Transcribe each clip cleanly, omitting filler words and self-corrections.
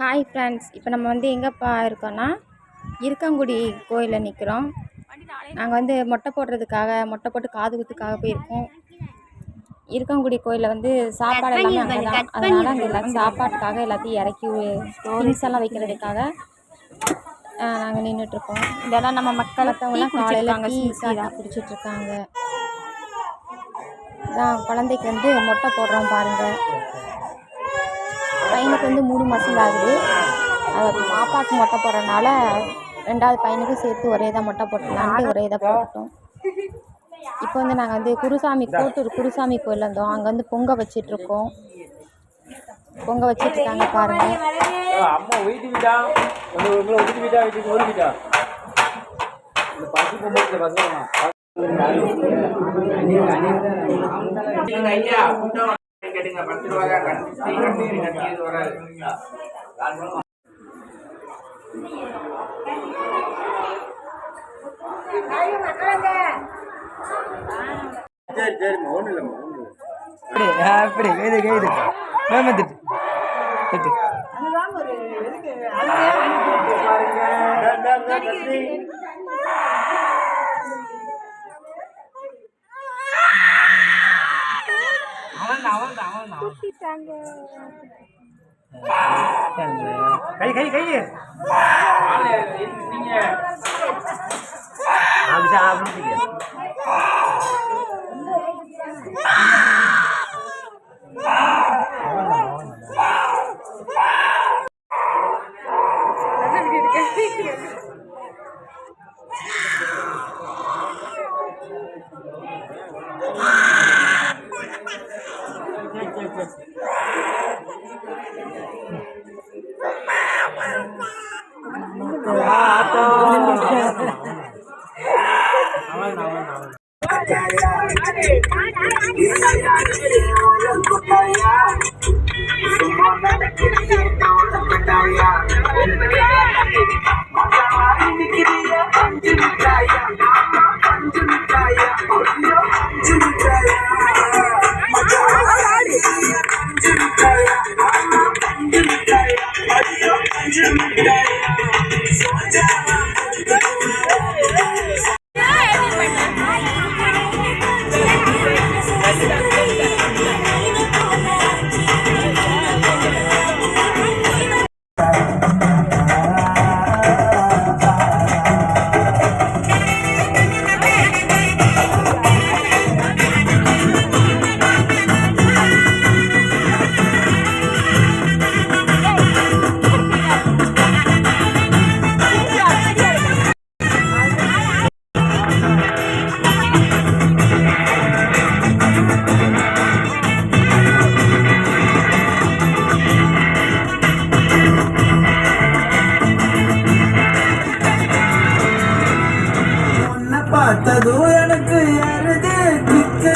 Hi friends, இப்போ நம்ம எங்கேப்பா இருக்கோன்னா இருக்கங்குடி கோயிலில் நிற்கிறோம். நாங்கள் மொட்டை போடுறதுக்காக, மொட்டை போட்டு காது குத்துக்காக போயிருக்கோம். இருக்கங்குடி கோயிலில் சாப்பாடு எல்லாமே அங்கே தான். அதனால் அங்கே எல்லாத்தையும் சாப்பாட்டுக்காக எல்லாத்தையும் இறக்கி திங்ஸ் எல்லாம் வைக்கிறதுக்காக நாங்கள் நின்றுட்டுருக்கோம். இதெல்லாம் நம்ம மற்றவங்களாம் காலையில் டீ குடிச்சிட்ருக்காங்க. இதான் குழந்தைக்கு மொட்டை போடுறோம் பாருங்கள். பையனுக்கு 3 மாதம் ஆகுது. அது பாப்பாவுக்கு மொட்டை போடுறதுனால 2வது பையனுக்கும் சேர்த்து ஒரே தான் மொட்டை போட்டுக்கலான்ட்டு ஒரே தான் போட்டுட்டோம். இப்போ நாங்கள் குருசாமி கோட்டூர் குருசாமி கோயில் வந்தோம். அங்கே பொங்க வச்சிட்ருக்கோம். பொங்க வச்சிட்ருக்காங்க பாருங்கள். கேட்டுங்க 10 ரூபா தான் கட்டி வராது. சரி சரிம்மா ஒன்றும் இல்லைம்மா ஒன்றும் இல்லை. அப்படி கைது கைது மேமத்துட்டு கை கை கை பார்த்ததும் எனக்கு யாருது கிக்கு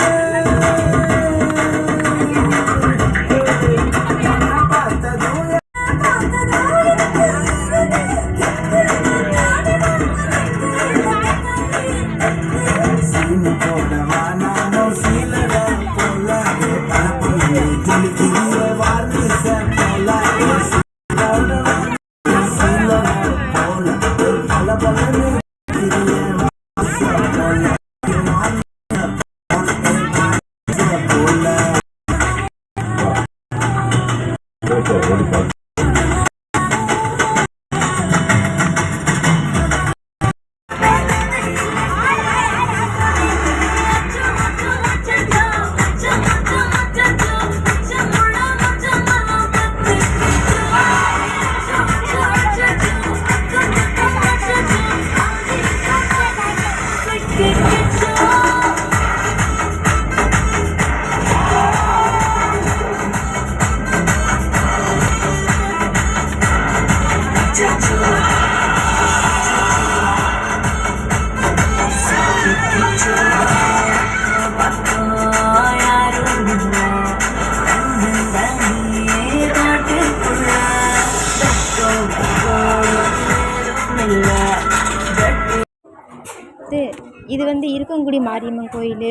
இது இருக்கங்குடி மாரியம்மன் கோயில்.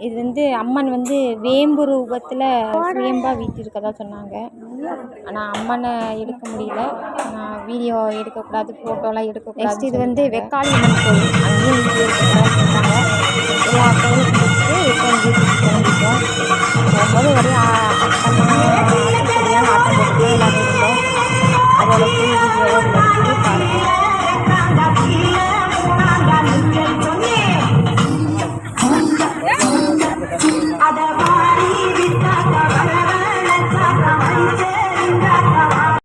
இது வந்து அம்மன் வந்து வேம்பு ரூபத்தில் சுயம்பாக வீட்டிருக்கதா சொன்னாங்க. ஆனால் அம்மனை எடுக்க முடியல. வீடியோ எடுக்கக்கூடாது, ஃபோட்டோலாம் எடுக்கக்கூடாது. இது வந்து வெக்காளி அம்மன் கோயில், அங்கேயும் வீடியோ